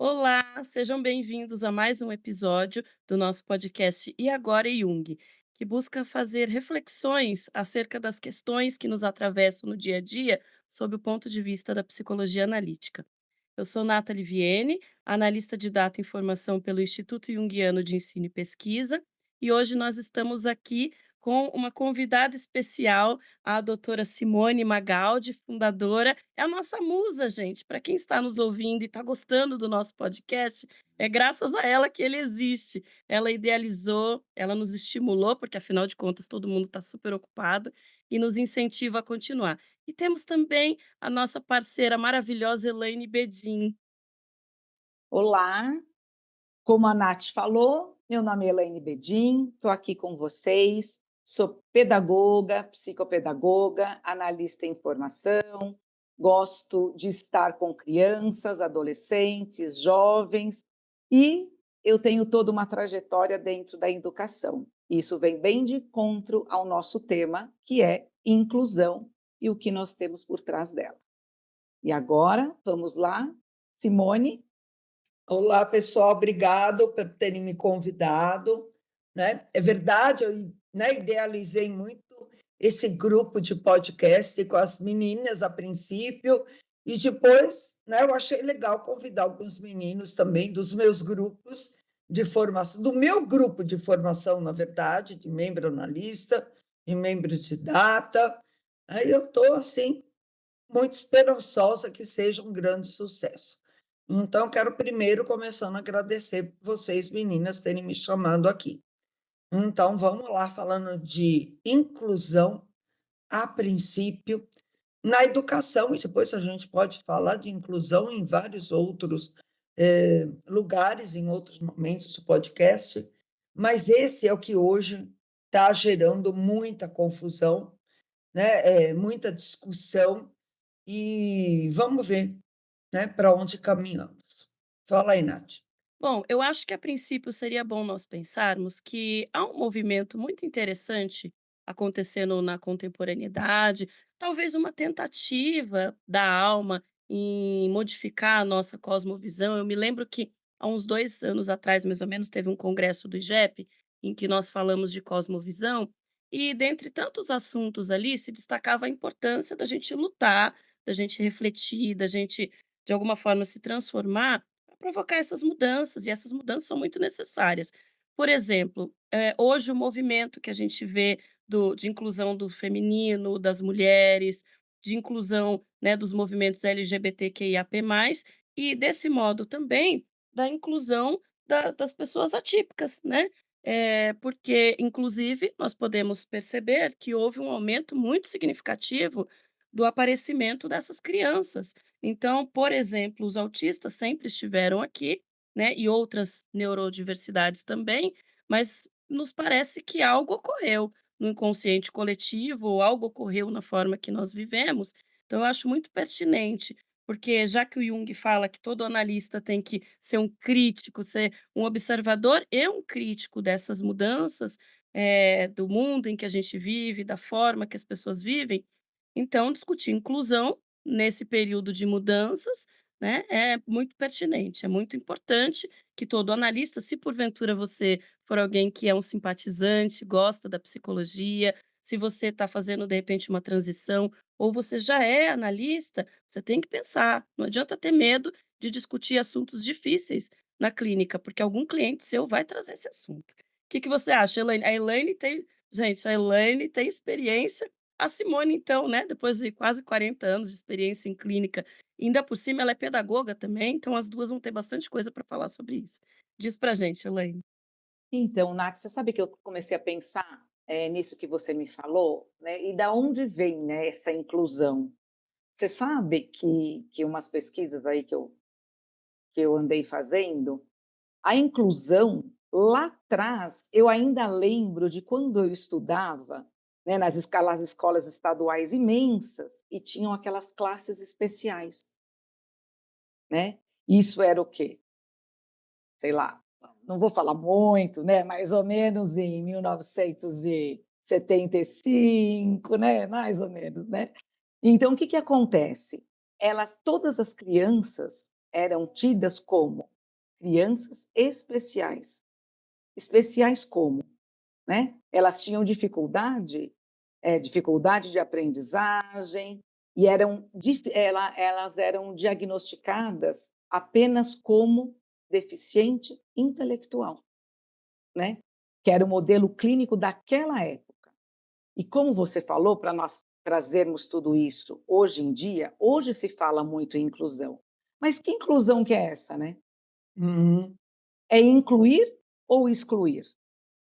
Olá, sejam bem-vindos a mais um episódio do nosso podcast E Agora Jung, que busca fazer reflexões acerca das questões que nos atravessam no dia a dia sob o ponto de vista da psicologia analítica. Eu sou Nathalie Vienne, analista de data e informação pelo Instituto Jungiano de Ensino e Pesquisa, e hoje nós estamos aqui com uma convidada especial, a doutora Simone Magaldi, fundadora. É a nossa musa, gente. Para quem está nos ouvindo e está gostando do nosso podcast, é graças a ela que ele existe. Ela idealizou, ela nos estimulou, porque afinal de contas todo mundo está super ocupado, e nos incentiva a continuar. E temos também a nossa parceira maravilhosa Elaine Bedin. Olá, como a Nath falou, meu nome é Elaine Bedin, estou aqui com vocês. Sou pedagoga, psicopedagoga, analista em formação, gosto de estar com crianças, adolescentes, jovens e eu tenho toda uma trajetória dentro da educação. Isso vem bem de encontro ao nosso tema, que é inclusão e o que nós temos por trás dela. E agora, vamos lá, Simone. Olá, pessoal, obrigado por terem me convidado, né? É verdade, eu, né, idealizei muito esse grupo de podcast com as meninas a princípio e depois, né, eu achei legal convidar alguns meninos também dos meus grupos de formação, do meu grupo de formação, na verdade, de membro analista, de membro de data. Aí eu estou assim muito esperançosa que seja um grande sucesso. Então, quero primeiro começando a agradecer vocês, meninas, terem me chamado aqui. Então, vamos lá, falando de inclusão, a princípio, na educação, e depois a gente pode falar de inclusão em vários outros lugares, em outros momentos do podcast, mas esse é o que hoje está gerando muita confusão, né? Muita discussão, e vamos ver, né, para onde caminhamos. Fala aí, Nath. Bom, eu acho que a princípio seria bom nós pensarmos que há um movimento muito interessante acontecendo na contemporaneidade, talvez uma tentativa da alma em modificar a nossa cosmovisão. Eu me lembro que há uns 2 anos atrás, mais ou menos, teve um congresso do IGEP em que nós falamos de cosmovisão, e dentre tantos assuntos ali se destacava a importância da gente lutar, da gente refletir, da gente, de alguma forma, se transformar provocar essas mudanças, e essas mudanças são muito necessárias. Por exemplo, hoje o movimento que a gente vê de inclusão do feminino, das mulheres, de inclusão, né, dos movimentos LGBTQIAP+, e desse modo também da inclusão das pessoas atípicas, né? Porque, inclusive, nós podemos perceber que houve um aumento muito significativo do aparecimento dessas crianças. Então, por exemplo, os autistas sempre estiveram aqui, né, e outras neurodiversidades também, mas nos parece que algo ocorreu no inconsciente coletivo, ou algo ocorreu na forma que nós vivemos. Então, eu acho muito pertinente, porque já que o Jung fala que todo analista tem que ser um crítico, ser um observador e um crítico dessas mudanças, do mundo em que a gente vive, da forma que as pessoas vivem, então discutir inclusão nesse período de mudanças, né, é muito pertinente, é muito importante que todo analista, se porventura você for alguém que é um simpatizante, gosta da psicologia, se você está fazendo de repente uma transição, ou você já é analista, você tem que pensar, não adianta ter medo de discutir assuntos difíceis na clínica, porque algum cliente seu vai trazer esse assunto. O que que você acha, Elaine? A Elaine tem, gente, a Elaine tem experiência, a Simone então, né, depois de quase 40 anos de experiência em clínica, ainda por cima ela é pedagoga também, então as 2 vão ter bastante coisa para falar sobre isso. Diz pra gente, Elaine. Então, Nath, você sabe que eu comecei a pensar, nisso que você me falou, né, e da onde vem, né, essa inclusão. Você sabe que umas pesquisas aí que eu andei fazendo, a inclusão, lá atrás, eu ainda lembro de quando eu estudava, né, nas escolas estaduais imensas, e tinham aquelas classes especiais, né. Isso era o quê? Sei lá, não vou falar muito, né, mais ou menos em 1975, né, mais ou menos, né. Então o que que acontece? Elas todas as crianças eram tidas como crianças especiais. Especiais como, né? Elas tinham dificuldade de aprendizagem e elas eram diagnosticadas apenas como deficiente intelectual, né? Que era o modelo clínico daquela época. E como você falou, para nós trazermos tudo isso hoje em dia, hoje se fala muito em inclusão. Mas que inclusão que é essa, né? Uhum, É incluir ou excluir?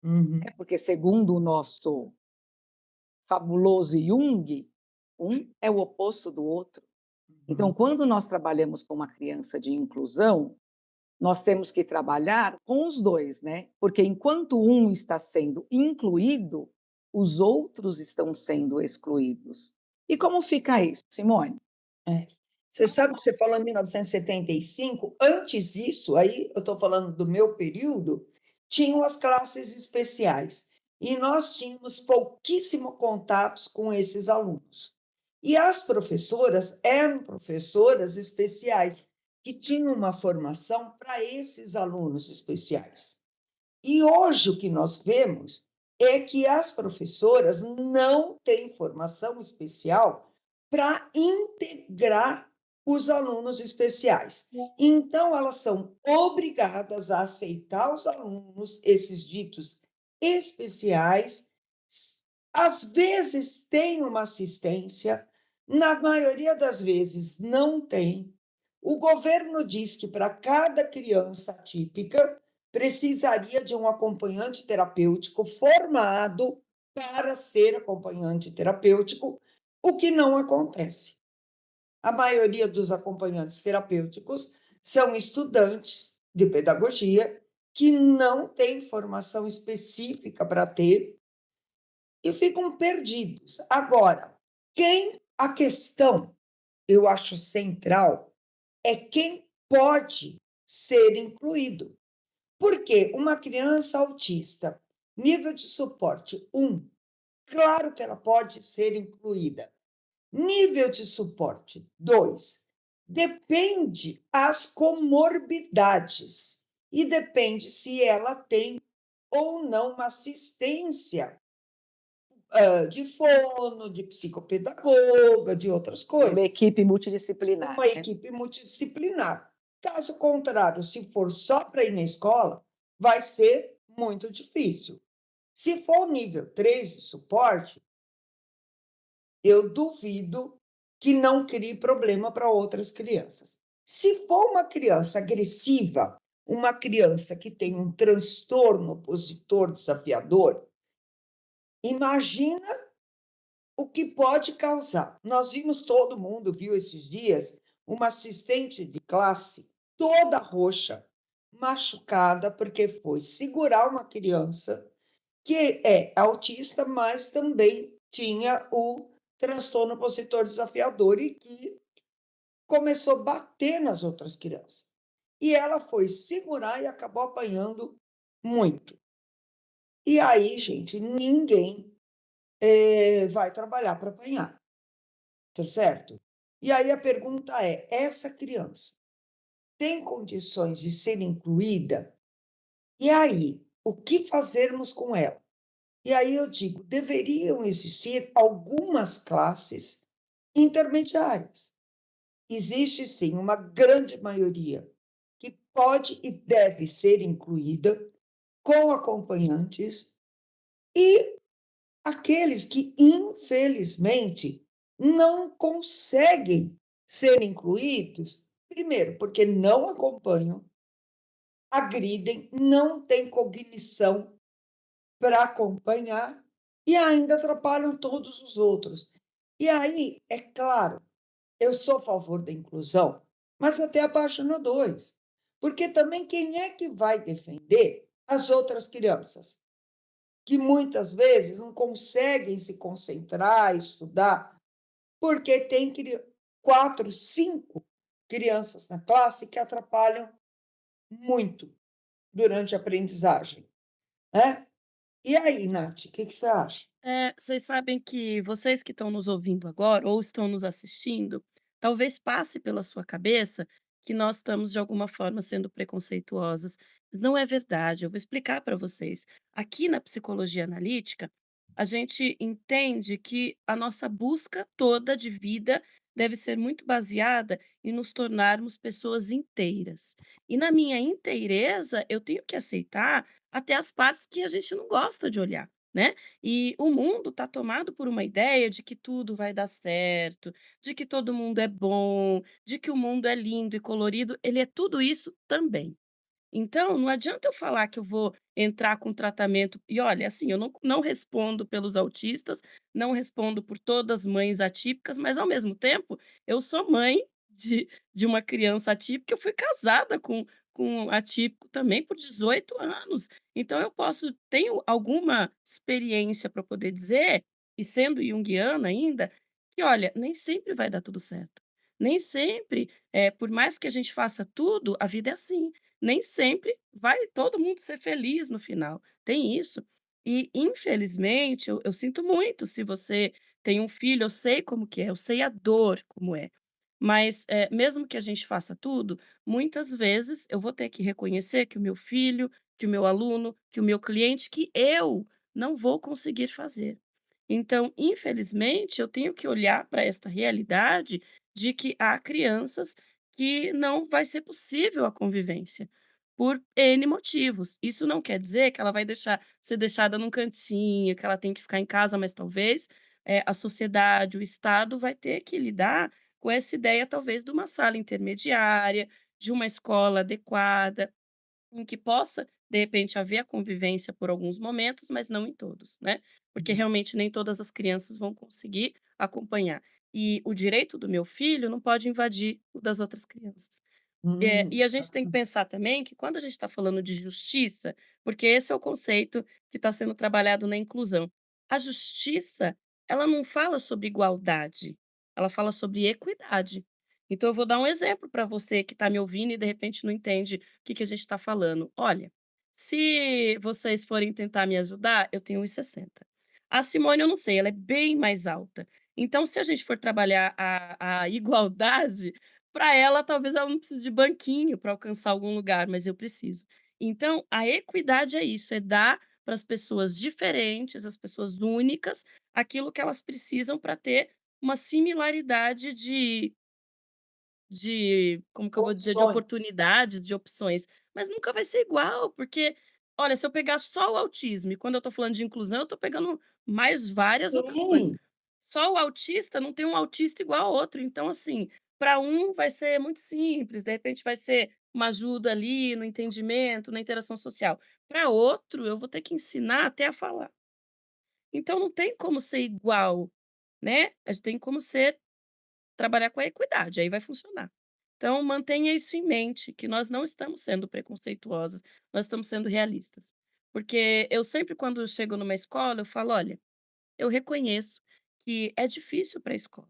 uhum, É porque, segundo o nosso fabuloso Jung, um é o oposto do outro. Então, uhum. quando nós trabalhamos com uma criança de inclusão, nós temos que trabalhar com os dois, né? Porque enquanto um está sendo incluído, os outros estão sendo excluídos. E como fica isso, Simone? É. Você sabe que você falou em 1975, antes disso, aí eu estou falando do meu período, tinham as classes especiais e nós tínhamos pouquíssimo contatos com esses alunos. E as professoras eram professoras especiais que tinham uma formação para esses alunos especiais. E hoje o que nós vemos é que as professoras não têm formação especial para integrar os alunos especiais. Então, elas são obrigadas a aceitar os alunos, esses ditos especiais, às vezes tem uma assistência, na maioria das vezes não tem. O governo diz que para cada criança atípica precisaria de um acompanhante terapêutico formado para ser acompanhante terapêutico, o que não acontece. A maioria dos acompanhantes terapêuticos são estudantes de pedagogia que não têm formação específica para ter e ficam perdidos. Agora, a questão, eu acho central, é quem pode ser incluído. Porque uma criança autista, nível de suporte 1, claro que ela pode ser incluída. Nível de suporte 2, depende as comorbidades e depende se ela tem ou não uma assistência de fono, de psicopedagoga, de outras Uma coisas. equipe multidisciplinar, Uma né? equipe multidisciplinar. Caso contrário, se for só para ir na escola, vai ser muito difícil. Se for o nível 3 de suporte, eu duvido que não crie problema para outras crianças. Se for uma criança agressiva, uma criança que tem um transtorno opositor desafiador, imagina o que pode causar. Nós vimos, todo mundo viu esses dias, uma assistente de classe toda roxa, machucada, porque foi segurar uma criança que é autista, mas também tinha o transtorno opositor desafiador e que começou a bater nas outras crianças. E ela foi segurar e acabou apanhando muito. E aí, gente, ninguém vai trabalhar para apanhar, tá certo? E aí a pergunta é: essa criança tem condições de ser incluída? E aí, o que fazermos com ela? E aí eu digo, deveriam existir algumas classes intermediárias. Existe sim uma grande maioria que pode e deve ser incluída com acompanhantes e aqueles que, infelizmente, não conseguem ser incluídos, primeiro, porque não acompanham, agridem, não têm cognição para acompanhar e ainda atrapalham todos os outros. E aí, é claro, eu sou a favor da inclusão, mas até a página 2, porque também quem é que vai defender as outras crianças, que muitas vezes não conseguem se concentrar, estudar, porque tem 4, 5 crianças na classe que atrapalham muito durante a aprendizagem, né? E aí, Nath, o que você acha? Vocês sabem que vocês que estão nos ouvindo agora ou estão nos assistindo, talvez passe pela sua cabeça que nós estamos de alguma forma sendo preconceituosas, mas não é verdade. Eu vou explicar para vocês. Aqui na psicologia analítica, a gente entende que a nossa busca toda de vida deve ser muito baseada em nos tornarmos pessoas inteiras. E na minha inteireza, eu tenho que aceitar até as partes que a gente não gosta de olhar, né? E o mundo está tomado por uma ideia de que tudo vai dar certo, de que todo mundo é bom, de que o mundo é lindo e colorido. Ele é tudo isso também. Então, não adianta eu falar que eu vou entrar com tratamento e olha, assim, eu não respondo pelos autistas, não respondo por todas as mães atípicas, mas ao mesmo tempo, eu sou mãe de uma criança atípica, eu fui casada com um atípico também por 18 anos. Então eu tenho alguma experiência para poder dizer, e sendo junguiana ainda, que olha, nem sempre vai dar tudo certo. Nem sempre, por mais que a gente faça tudo, a vida é assim. Nem sempre vai todo mundo ser feliz no final, tem isso. E infelizmente eu sinto muito se você tem um filho, eu sei como que é, eu sei a dor como é. Mas, mesmo que a gente faça tudo, muitas vezes eu vou ter que reconhecer que o meu filho, que o meu aluno, que o meu cliente, que eu não vou conseguir fazer. Então, infelizmente, eu tenho que olhar para esta realidade de que há crianças que não vai ser possível a convivência, por N motivos. Isso não quer dizer que ela vai ser deixada num cantinho, que ela tem que ficar em casa, mas talvez, a sociedade, o Estado vai ter que lidar com essa ideia, talvez, de uma sala intermediária, de uma escola adequada. Em que possa, de repente, haver a convivência por alguns momentos, mas não em todos, né, porque Uhum. realmente nem todas as crianças vão conseguir acompanhar. E o direito do meu filho não pode invadir o das outras crianças. E a gente tem que Aham. pensar também que quando a gente está falando de justiça, porque esse é o conceito que está sendo trabalhado na inclusão. A justiça, ela não fala sobre igualdade, ela fala sobre equidade. Então eu vou dar um exemplo para você que está me ouvindo e de repente não entende o que que a gente está falando. Olha, se vocês forem tentar me ajudar, eu tenho 1,60. A Simone eu não sei, ela é bem mais alta. Então se a gente for trabalhar a igualdade, para ela, talvez ela não precise de banquinho para alcançar algum lugar, mas eu preciso. Então, a equidade é isso, é dar para as pessoas diferentes, as pessoas únicas, aquilo que elas precisam para ter uma similaridade como que eu vou dizer, de Opções. oportunidades, de opções, mas nunca vai ser igual, porque, olha, se eu pegar só o autismo, e quando eu estou falando de inclusão, eu estou pegando mais várias outras coisas. Sim, Só o autista não tem um autista igual ao outro, então, assim, para um vai ser muito simples, de repente vai ser uma ajuda ali no entendimento, na interação social. Para outro, eu vou ter que ensinar até a falar. Então não tem como ser igual, né, a gente tem como ser trabalhar com a equidade, aí vai funcionar. Então mantenha isso em mente, que nós não estamos sendo preconceituosas, nós estamos sendo realistas. Porque eu sempre quando chego numa escola, eu falo: "Olha, eu reconheço que é difícil para a escola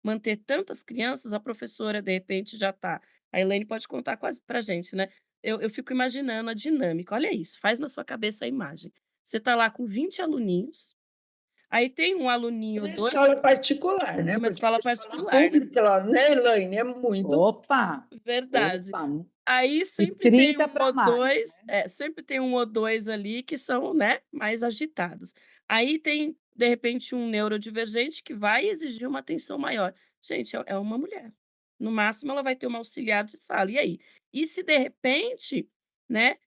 manter tantas crianças, a professora de repente já está". A Elaine pode contar quase para gente, né. Eu fico imaginando a dinâmica, olha isso, faz na sua cabeça a imagem. Você está lá com 20 aluninhos, aí tem um aluninho ou na 2 escola particular, né, numa porque escola na escola particular, né. pública, ela, né, Elaine, é muito Opa, Verdade. opa, Aí e sempre tem 30 um para ou mais, 2 né. sempre tem um ou 2 ali que são, né, mais agitados. Aí tem, de repente, um neurodivergente que vai exigir uma atenção maior. Gente, é uma mulher. No máximo ela vai ter uma auxiliar de sala, e aí? E se de repente, né,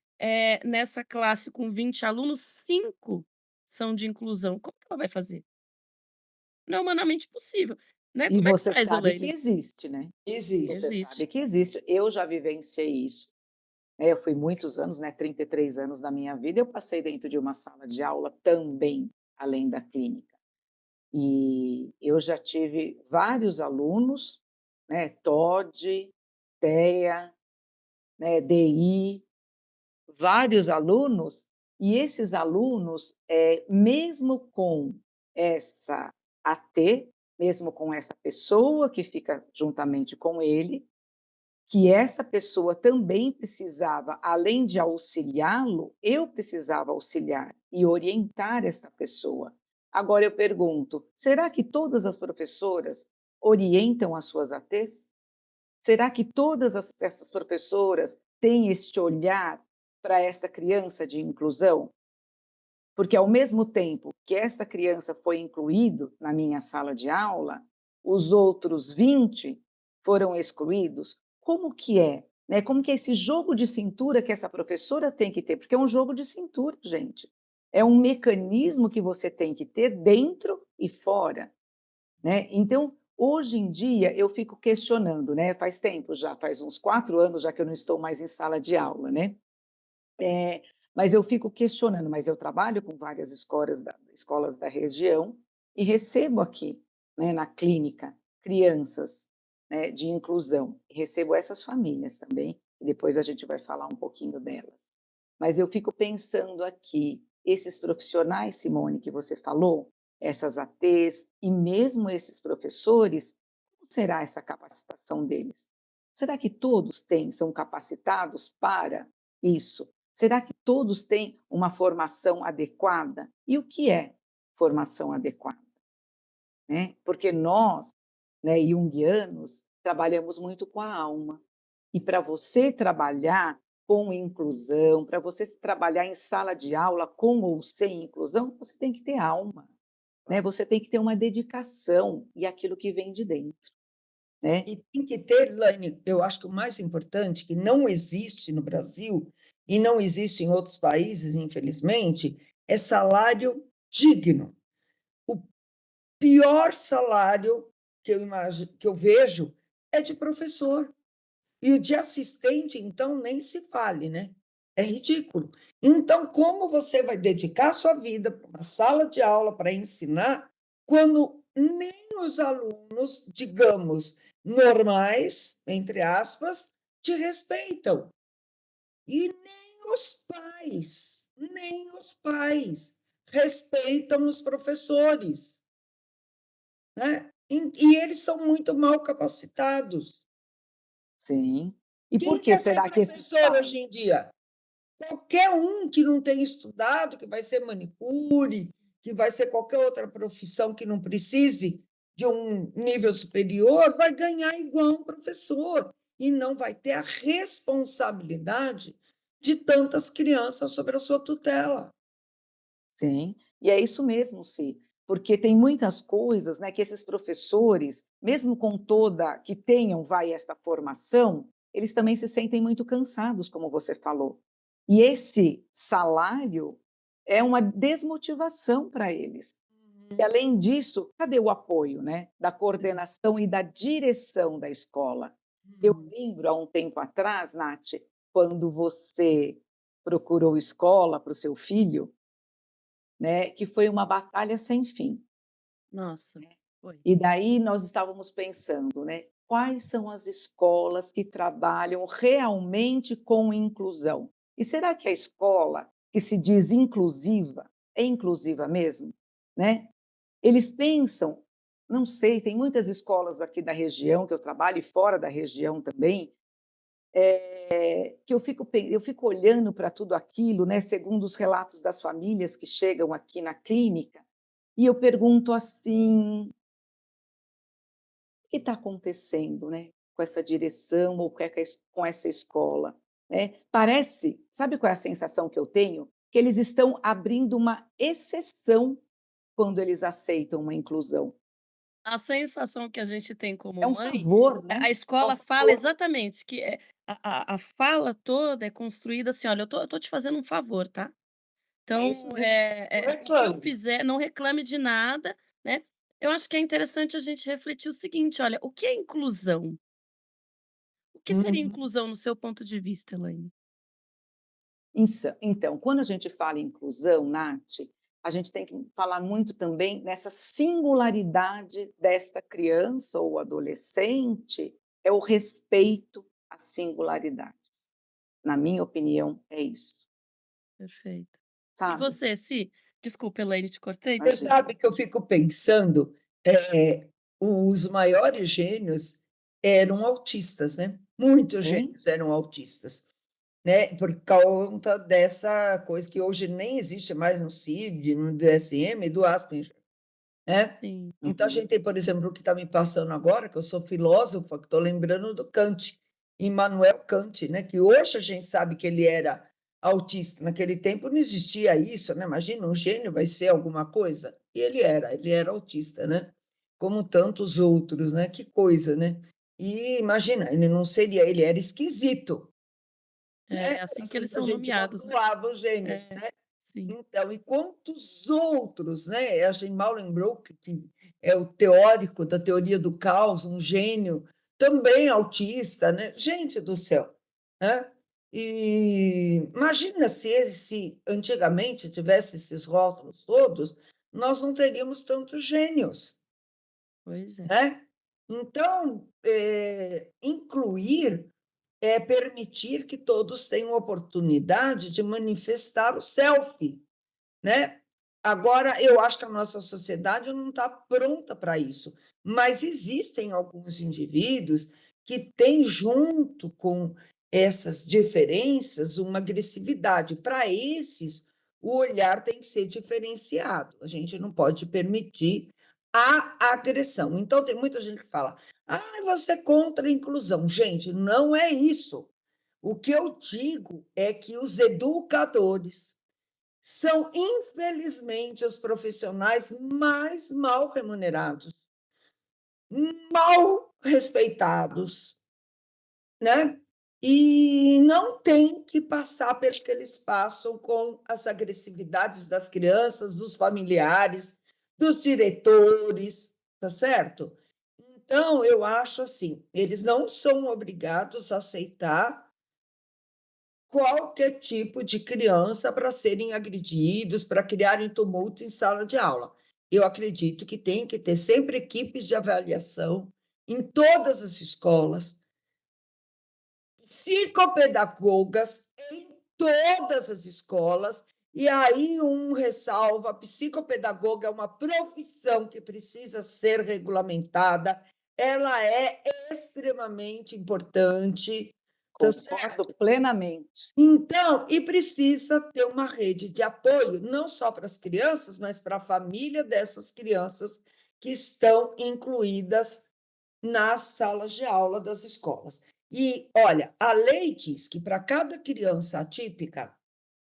nessa classe com 20 alunos, 5 são de inclusão, como que ela vai fazer? Não é humanamente possível, né, E como é que você faz, sabe que Elaine? existe, né. existe. Você Existe. sabe que existe. Eu já vivenciei isso, né, eu fui muitos anos, né, 33 anos da minha vida, eu passei dentro de uma sala de aula também, além da clínica. E eu já tive vários alunos, né, TOD, TEA, né, DI, vários alunos, e esses alunos, mesmo com essa AT, mesmo com essa pessoa que fica juntamente com ele, que essa pessoa também precisava, além de auxiliá-lo, eu precisava auxiliar e orientar esta pessoa. Agora eu pergunto: será que todas as professoras orientam as suas ATs? Será que todas essas professoras têm este olhar para esta criança de inclusão? Porque ao mesmo tempo que esta criança foi incluído na minha sala de aula, os outros 20 foram excluídos. Como que é? Né? Como que é esse jogo de cintura que essa professora tem que ter? Porque é um jogo de cintura, gente. É um mecanismo que você tem que ter dentro e fora, né? Então, hoje em dia, eu fico questionando, né? Faz tempo já, faz uns 4 anos já que eu não estou mais em sala de aula, né? Mas eu fico questionando, mas eu trabalho com várias escolas da região e recebo aqui, né, na clínica, crianças, né, de inclusão, e recebo essas famílias também, e depois a gente vai falar um pouquinho delas. Mas eu fico pensando aqui, esses profissionais, Simone, que você falou, essas ATs e mesmo esses professores, como será essa capacitação deles? Será que todos são capacitados para isso? Será que todos têm uma formação adequada? E o que é formação adequada? Né? Porque nós, né, junguianos, trabalhamos muito com a alma. E para você trabalhar com inclusão, para você trabalhar em sala de aula com ou sem inclusão, você tem que ter alma, né? Você tem que ter uma dedicação e aquilo que vem de dentro, né? E tem que ter, Laine, eu acho que o mais importante, que não existe no Brasil e não existe em outros países, infelizmente, é salário digno. O pior salário que eu vejo é de professor. E o de assistente, então, nem se fale, né? É ridículo. Então, como você vai dedicar sua vida para uma sala de aula para ensinar, quando nem os alunos, digamos, normais, entre aspas, te respeitam? E nem os pais respeitam os professores, né? E eles são muito mal capacitados. Sim. E por Quem que quer ser será que esses professor pais? hoje em dia? Qualquer um que não tenha estudado, que vai ser manicure, que vai ser qualquer outra profissão que não precise de um nível superior, vai ganhar igual um professor e não vai ter a responsabilidade de tantas crianças sobre a sua tutela. Sim, e é isso mesmo, Si, porque tem muitas coisas, né, que esses professores, mesmo com toda que tenham, vai, esta formação, eles também se sentem muito cansados, como você falou. E esse salário é uma desmotivação para eles. E além disso, cadê o apoio, né, da coordenação e da direção da escola? Eu lembro há um tempo atrás, Nath, quando você procurou escola para o seu filho, né, que foi uma batalha sem fim. Nossa, foi. E daí nós estávamos pensando, né, quais são as escolas que trabalham realmente com inclusão? E será que a escola que se diz inclusiva é inclusiva mesmo, né? Eles pensam, não sei, tem muitas escolas aqui da região que eu trabalho e fora da região também, que eu fico olhando para tudo aquilo, né, segundo os relatos das famílias que chegam aqui na clínica, e eu pergunto assim: "O que está acontecendo, né, com essa direção ou com essa escola?", né. Parece, sabe qual é a sensação que eu tenho? Que eles estão abrindo uma exceção quando eles aceitam uma inclusão. A sensação que a gente tem como É um mãe, favor, a né, é um escola fala favor. exatamente que, a fala toda é construída assim: "Olha, eu tô te fazendo um favor, tá? É Então, isso mesmo. Não o que eu reclame. fizer não reclame de nada", né. Eu acho que é interessante a gente refletir o seguinte: olha, o que é inclusão? O que seria Uhum. inclusão no seu ponto de vista, Elaine? Então, quando a gente fala em inclusão, Nath, a gente tem que falar muito também nessa singularidade desta criança ou adolescente, é o respeito às singularidades. Na minha opinião, é isso, Perfeito. E sabe? você, Si? Desculpa, Elaine, te cortei? Você Imagina. sabe que eu fico pensando, os maiores gênios eram autistas, né? Muitos Sim, gênios eram autistas, né? Por conta dessa coisa que hoje nem existe mais no CID, no DSM, do Asperger. né. sim. Então a Uhum. gente tem, por exemplo, o que está me passando agora, que eu sou filósofa, que estou lembrando do Kant, Immanuel Kant, né, que hoje a gente sabe que ele era autista, naquele tempo não existia isso, né, imagina um gênio vai ser alguma coisa, e ele era autista, né, como tantos outros, né, que coisa, né. E imagina, ele não seria ele era esquisito, né, É assim que assim eles que a são gente nomeados, né. nomeava os gênios, É, né. sim. Então, e quantos outros, né, a gente mal lembrou que é o teórico da teoria do caos, um gênio, também autista, né. Gente do céu, né. E imagina se antigamente tivesse esses rótulos todos, nós não teríamos tantos gênios, Pois é. né. Então, incluir é permitir que todos tenham oportunidade de manifestar o self. Né. Agora eu acho que a nossa sociedade não está pronta para isso, mas existem alguns indivíduos que têm junto com essas diferenças uma agressividade. Para esses, o olhar tem que ser diferenciado, a gente não pode permitir a agressão. Então tem muita gente que fala: "Ai, você é contra a inclusão". Gente, não é isso. O que eu digo é que os educadores são, infelizmente, os profissionais mais mal remunerados, mal respeitados, né. E não tem que passar pelo que eles passam com as agressividades das crianças, dos familiares, dos diretores, tá certo? Então eu acho assim, eles não são obrigados a aceitar qualquer tipo de criança para serem agredidos, para criarem tumulto em sala de aula. Eu acredito que tem que ter sempre equipes de avaliação em todas as escolas, psicopedagogas em todas as escolas, e aí um ressalva: a psicopedagoga é uma profissão que precisa ser regulamentada, ela é extremamente importante, tá Concordo certo? plenamente. Então, e precisa ter uma rede de apoio, não só para as crianças, mas para a família dessas crianças que estão incluídas nas salas de aula das escolas. E, olha, a lei diz que para cada criança atípica,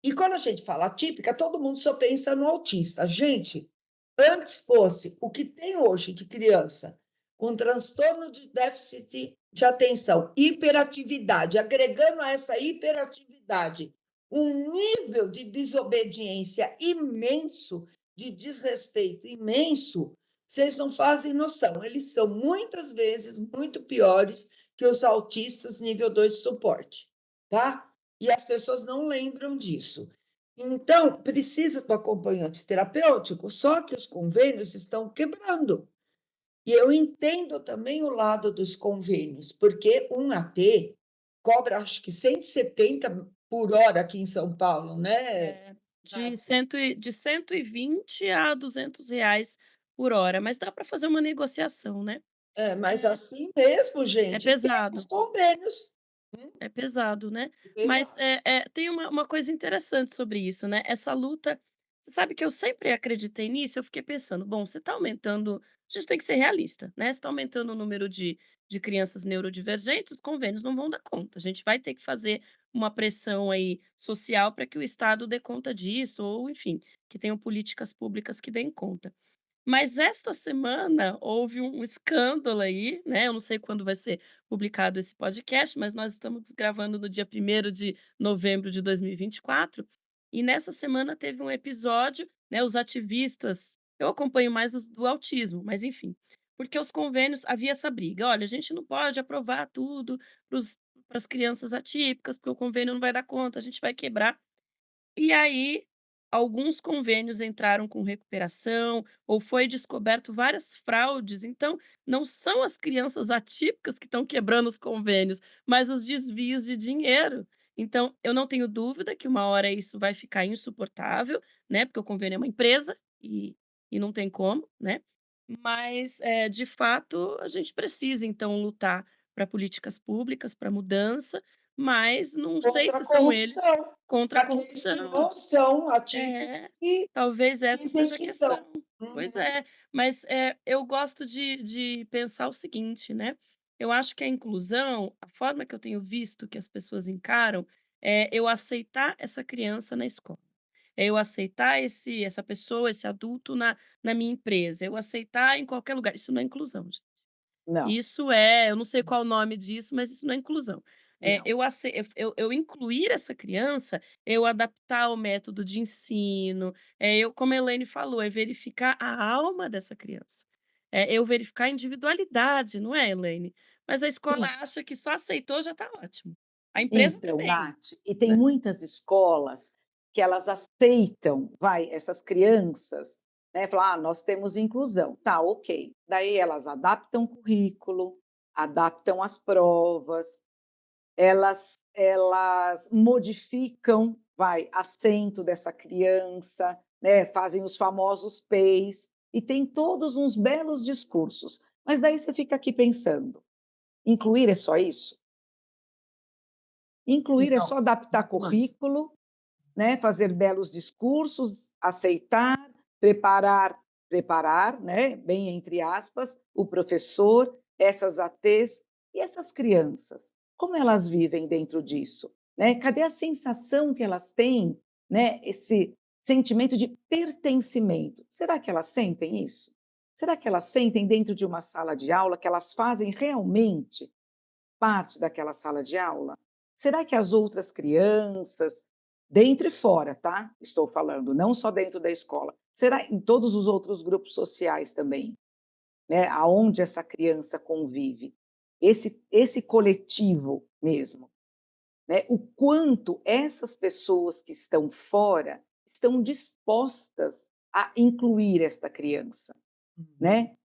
e quando a gente fala atípica, todo mundo só pensa no autista. Gente, antes fosse o que tem hoje de criança com transtorno de déficit de atenção, hiperatividade, agregando a essa hiperatividade um nível de desobediência imenso, de desrespeito imenso, vocês não fazem noção. Eles são muitas vezes muito piores que os autistas nível 2 de suporte, tá? E as pessoas não lembram disso. Então, precisa do acompanhante terapêutico, só que os convênios estão quebrando. E eu entendo também o lado dos convênios, porque um AT cobra acho que 170 por hora aqui em São Paulo, né, É, Márcia? de 120 a R$ 200 por hora, mas dá para fazer uma negociação, né. É, mas É, assim mesmo, é gente, quebra os pesado, convênios. é pesado, né. Mas, Exato. tem uma coisa interessante sobre isso, né, essa luta você sabe que eu sempre acreditei nisso, eu fiquei pensando: "Bom, você está aumentando", a gente tem que ser realista, né, você está aumentando o número de crianças neurodivergentes, os convênios não vão dar conta, a gente vai ter que fazer uma pressão aí social para que o Estado dê conta disso ou enfim, que tenham políticas públicas que deem conta. Mas esta semana houve um escândalo aí, né, eu não sei quando vai ser publicado esse podcast, mas nós estamos gravando no dia 1º de novembro de 2024, e nessa semana teve um episódio, né, os ativistas eu acompanho mais os do autismo, mas enfim, porque os convênios havia essa briga: "Olha, a gente não pode aprovar tudo para as crianças atípicas, porque o convênio não vai dar conta, a gente vai quebrar". E aí, alguns convênios entraram com recuperação, ou foi descoberto várias fraudes, então não são as crianças atípicas que estão quebrando os convênios, mas os desvios de dinheiro. Então, eu não tenho dúvida que uma hora isso vai ficar insuportável, né, porque o convênio é uma empresa e não tem como, né. Mas, de fato, a gente precisa então lutar para políticas públicas, para mudança, mas não sei Contra se a são eles corrupção, contra a aqueles que corrupção. não são atípicos É, e talvez essa dizem seja a que são. questão. Pois Uhum. é, mas, eu gosto de pensar o seguinte, né, eu acho que a inclusão, a forma que eu tenho visto que as pessoas encaram, é eu aceitar essa criança na escola, é eu aceitar essa pessoa, esse adulto na minha empresa, eu aceitar em qualquer lugar, isso não é inclusão, gente. Não, Isso é, eu não sei qual o nome disso, mas isso não é inclusão. não. Eu incluir essa criança, eu adaptar o método de ensino, eu, como a Elaine falou, é verificar a alma dessa criança. É eu verificar a individualidade, não é, Elaine? Mas a escola Sim. acha que só aceitou já está ótimo. A empresa Então, também, Nath, e tem né. muitas escolas que elas aceitam, vai, essas crianças, né, falam: "Ah, nós temos inclusão", tá, ok. Daí elas adaptam o currículo, adaptam as provas, elas modificam, vai, assento dessa criança, né, fazem os famosos PEIs, e tem todos uns belos discursos. Mas daí você fica aqui pensando: incluir é só isso? Incluir é Não, só adaptar mas currículo, né, fazer belos discursos, aceitar, preparar, né, bem entre aspas, o professor, essas ATs e essas crianças, como elas vivem dentro disso, né? Cadê a sensação que elas têm, né, esse sentimento de pertencimento? Será que elas sentem isso? Será que elas sentem dentro de uma sala de aula que elas fazem realmente parte daquela sala de aula? Será que as outras crianças, dentro e fora, tá? Estou falando, não só dentro da escola. Será em todos os outros grupos sociais também, né? Aonde essa criança convive, esse coletivo mesmo, né? O quanto essas pessoas que estão fora estão dispostas a incluir esta criança, uhum, né?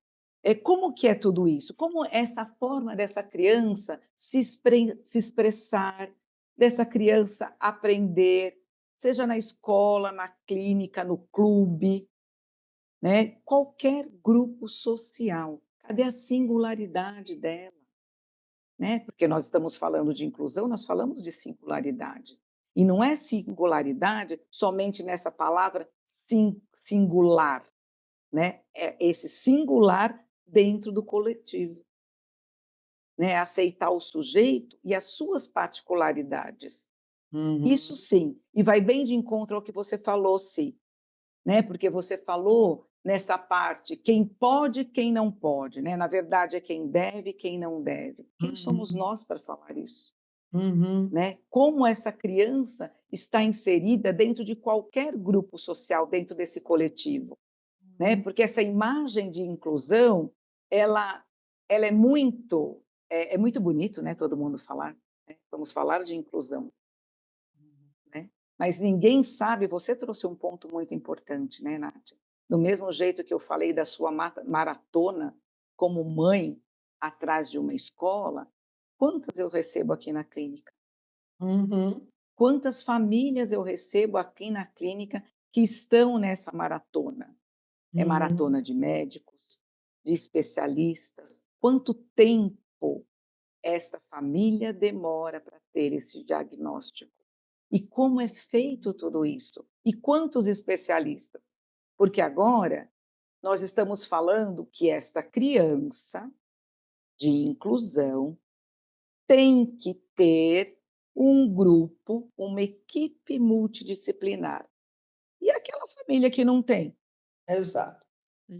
Como que é tudo isso? Como essa forma dessa criança se expressar, dessa criança aprender, seja na escola, na clínica, no clube, né, qualquer grupo social. Cadê a singularidade dela, né? Porque nós estamos falando de inclusão, nós falamos de singularidade. E não é singularidade somente nessa palavra singular, né? É esse singular dentro do coletivo, né? Aceitar o sujeito e as suas particularidades. Isso uhum. sim, e vai bem de encontro ao que você falou, sim, né? Porque você falou nessa parte, quem pode, quem não pode, né? Na verdade, é quem deve, quem não deve. Quem somos Uhum, nós para falar isso, uhum, né? Como essa criança está inserida dentro de qualquer grupo social, dentro desse coletivo, né? uhum, Porque essa imagem de inclusão, ela, ela é muito, é muito bonito, né? Todo mundo falar, né? Vamos falar de inclusão, né? Mas ninguém sabe. Você trouxe um ponto muito importante, né, Nath? Do mesmo jeito que eu falei da sua maratona como mãe atrás de uma escola, quantas eu recebo aqui na clínica? uhum, Quantas famílias eu recebo aqui na clínica que estão nessa maratona? É uhum, maratona de médicos, de especialistas. Quanto tempo esta família demora para ter esse diagnóstico? E como é feito tudo isso? E quantos especialistas? Porque agora nós estamos falando que esta criança de inclusão tem que ter um grupo, uma equipe multidisciplinar. E aquela família que não tem? exato.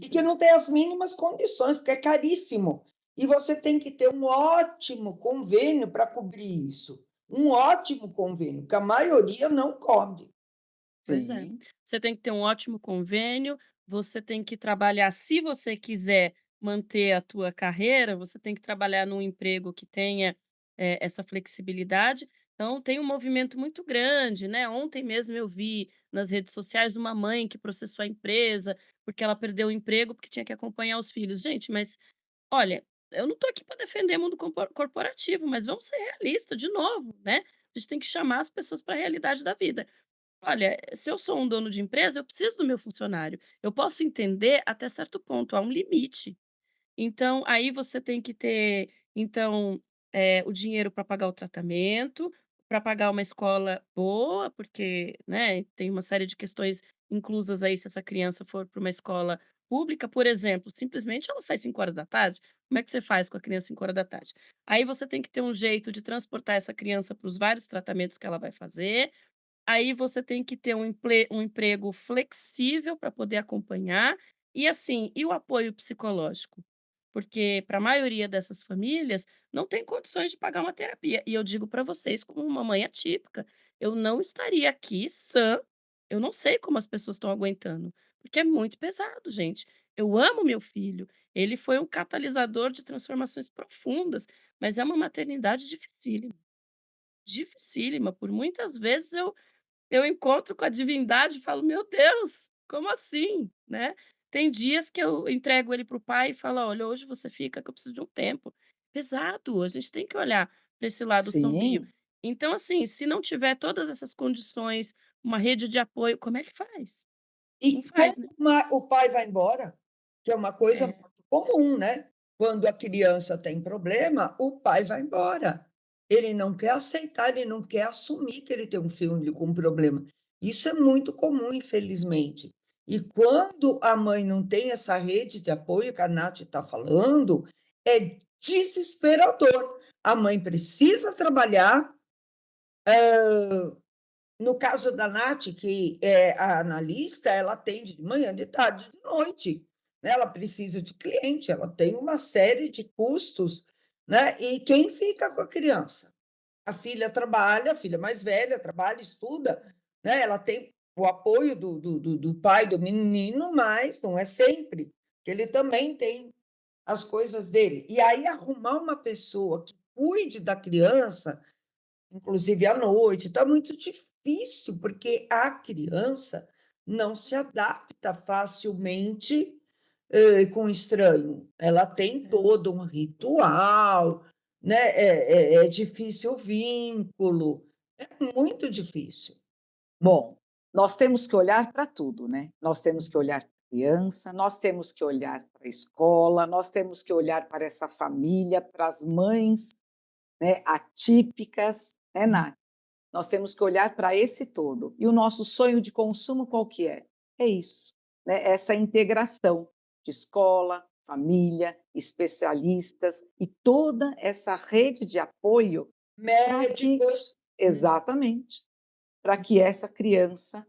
E Pois que é. não tem as mínimas condições, porque é caríssimo. E você tem que ter um ótimo convênio para cobrir isso. Um ótimo convênio, que a maioria não cobre. Pois é. Sim, Você tem que ter um ótimo convênio, você tem que trabalhar, se você quiser manter a tua carreira, você tem que trabalhar num emprego que tenha, essa flexibilidade. Então tem um movimento muito grande, né, ontem mesmo eu vi nas redes sociais uma mãe que processou a empresa, porque ela perdeu o emprego, porque tinha que acompanhar os filhos. Gente, mas olha, eu não estou aqui para defender mundo corporativo, mas vamos ser realistas de novo, né, a gente tem que chamar as pessoas para a realidade da vida. Olha, se eu sou um dono de empresa, eu preciso do meu funcionário. Eu posso entender até certo ponto, há um limite. Então, aí você tem que ter, então, o dinheiro para pagar o tratamento, para pagar uma escola boa, porque, né, tem uma série de questões inclusas aí se essa criança for para uma escola pública, por exemplo, simplesmente ela sai 5 horas da tarde. Como é que você faz com a criança 5 horas da tarde? Aí você tem que ter um jeito de transportar essa criança para os vários tratamentos que ela vai fazer. Aí você tem que ter um emprego flexível para poder acompanhar. E assim, e o apoio psicológico? Porque para a maioria dessas famílias não tem condições de pagar uma terapia. E eu digo para vocês, como uma mãe atípica, eu não estaria aqui sã, eu não sei como as pessoas estão aguentando, porque é muito pesado, gente. Eu amo meu filho, ele foi um catalisador de transformações profundas, mas é uma maternidade dificílima, dificílima. Por muitas vezes eu encontro com a divindade e falo: "Meu Deus, como assim?", né. Tem dias que eu entrego ele para o pai e falo: "Olha, hoje você fica que eu preciso de um tempo". Pesado, a gente tem que olhar para esse lado sombrio. Sim, Então, assim, se não tiver todas essas condições, uma rede de apoio, como é que faz? Não E faz, como né. o pai vai embora, que é uma coisa É, muito comum, né? Quando a criança tem problema, o pai vai embora. Ele não quer aceitar, ele não quer assumir que ele tem um filho com problema. Isso é muito comum, infelizmente. E quando a mãe não tem essa rede de apoio que a Nath está falando, é desesperador. A mãe precisa trabalhar. No caso da Nath, que é a analista, ela atende de manhã, de tarde, de noite, né? Ela precisa de cliente, ela tem uma série de custos, né? E quem fica com a criança? A filha trabalha, a filha mais velha trabalha, estuda, né? Ela tem o apoio do pai do menino, mas não é sempre, porque ele também tem as coisas dele. E aí arrumar uma pessoa que cuide da criança, inclusive à noite. Então é muito difícil, porque a criança não se adapta facilmente, com o estranho. Ela tem é, todo um ritual, né, é difícil o vínculo, é muito difícil. bom, nós temos que olhar para tudo, né. Nós temos que olhar para a criança, nós temos que olhar para a escola, nós temos que olhar para essa família, para as mães, né, atípicas, né, Nath? Nós temos que olhar para esse todo. E o nosso sonho de consumo qual que é? É isso, né, essa integração de escola, família, especialistas e toda essa rede de apoio para que Médicos. exatamente, para que essa criança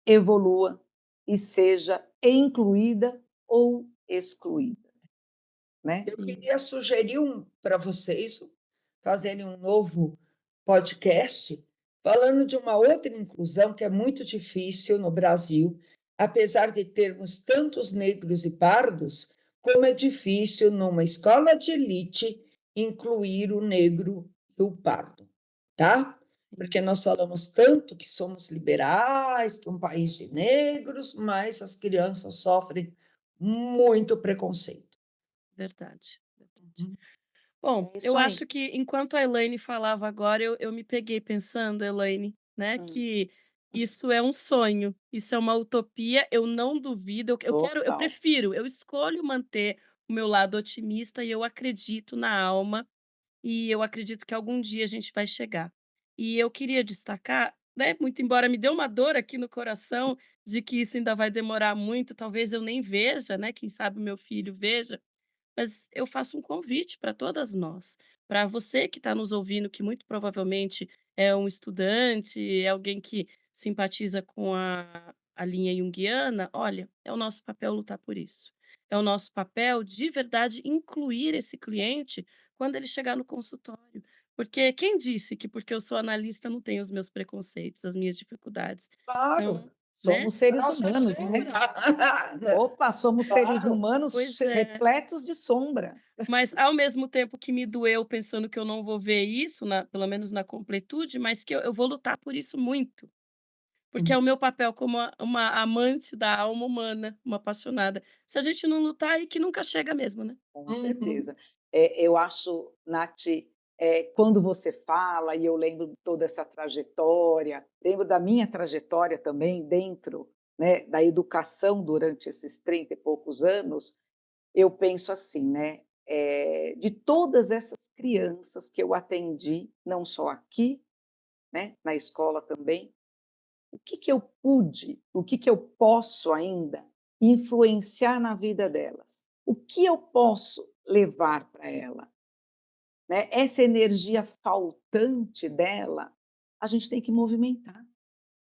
evolua e seja incluída ou excluída, né. Eu queria isso, sugerir para vocês fazerem um novo podcast falando de uma outra inclusão que é muito difícil no Brasil, apesar de termos tantos negros e pardos, como é difícil numa escola de elite incluir o negro e o pardo, tá? sim, Porque nós falamos tanto que somos liberais, que é um país de negros, mas as crianças sofrem muito preconceito. verdade, verdade. Uhum. Bom, É isso eu aí. acho que enquanto a Elaine falava agora, eu me peguei pensando, Elaine, né, Hum, que isso é um sonho, isso é uma utopia, eu não duvido, eu total. prefiro, eu escolho manter o meu lado otimista e eu acredito na alma, e eu acredito que algum dia a gente vai chegar. E eu queria destacar, né, muito embora me dê uma dor aqui no coração de que isso ainda vai demorar muito, talvez eu nem veja, né, quem sabe o meu filho veja, mas eu faço um convite para todas nós, para você que está nos ouvindo, que muito provavelmente é um estudante, é alguém que simpatiza com a linha junguiana, olha, é o nosso papel lutar por isso. É o nosso papel, de verdade, incluir esse cliente quando ele chegar no consultório. Porque quem disse que porque eu sou analista eu não tenho os meus preconceitos, as minhas dificuldades? Claro, Então, né? somos seres Nossa humanos, né. Senhora! Opa, somos seres Claro. humanos Pois é. repletos de sombra. Mas ao mesmo tempo que me doeu pensando que eu não vou ver isso na pelo menos na completude, mas que eu vou lutar por isso muito, porque é o meu papel como uma amante da alma humana, uma apaixonada. Se a gente não lutar, aí que nunca chega mesmo, né. Com Uhum. certeza. Eu acho, Nath, quando você fala e eu lembro de toda essa trajetória, lembro da minha trajetória também dentro, né, da educação durante esses 30 e poucos anos, eu penso assim, né, de todas essas crianças que eu atendi, não só aqui, né, na escola também, o que que eu posso ainda influenciar na vida delas. O que eu posso levar para ela, né? Essa energia faltante dela, a gente tem que movimentar,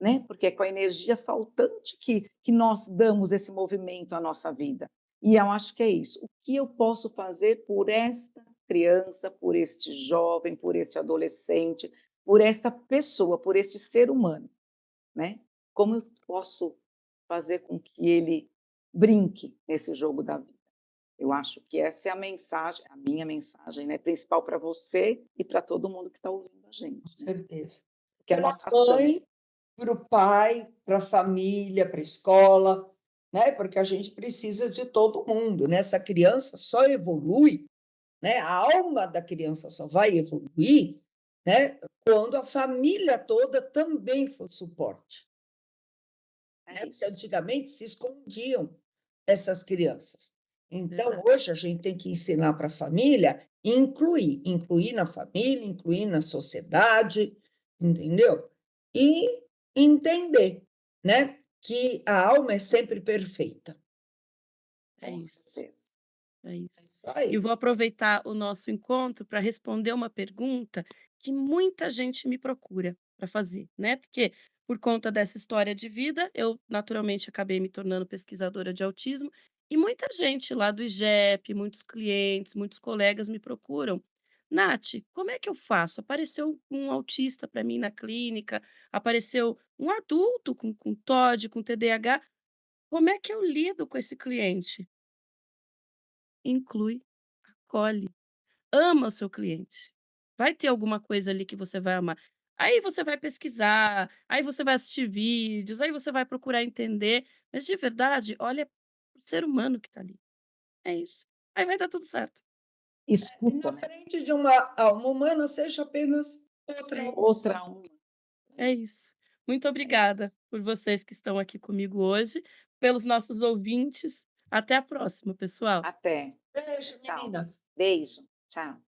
né? Porque é com a energia faltante que nós damos esse movimento à nossa vida. E eu acho que é isso. O que eu posso fazer por esta criança, por este jovem, por este adolescente, por esta pessoa, por este ser humano, né? Como eu posso fazer com que ele brinque nesse jogo da vida? Eu acho que essa é a mensagem, a minha mensagem, né, principal para você e para todo mundo que está ouvindo a Com gente, né, certeza. que é a Para nossa a ação. mãe, para o pai, para a família, para a escola, né, porque a gente precisa de todo mundo, né, essa criança só evolui, né, a alma da criança só vai evoluir, né, quando a família toda também for suporte, É né, porque isso, antigamente se escondiam essas crianças. Então, Verdade. hoje a gente tem que ensinar para a família incluir na família, incluir na sociedade, entendeu? E entender, né, que a alma é sempre perfeita. É com isso, certeza. é É isso. isso E aí. vou aproveitar o nosso encontro para responder uma pergunta que muita gente me procura para fazer, né, porque por conta dessa história de vida, eu naturalmente acabei me tornando pesquisadora de autismo, e muita gente lá do IGEP, muitos clientes, muitos colegas me procuram: "Nath, como é que eu faço? Apareceu um autista para mim na clínica, apareceu um adulto com TOD, com TDAH, como é que eu lido com esse cliente?". Inclui, acolhe, ama o seu cliente. Vai ter alguma coisa ali que você vai amar. Aí você vai pesquisar, aí você vai assistir vídeos, aí você vai procurar entender, mas de verdade, olha o ser humano que está ali. É isso. Aí vai dar tudo certo. E Escuta, na né, frente de uma alma humana, seja apenas outra É isso, opção. outra uma, é isso. Muito é isso. obrigada por vocês que estão aqui comigo hoje, pelos nossos ouvintes. Até a próxima, pessoal. Até. Beijo, Tchau. meninas. Beijo. Tchau.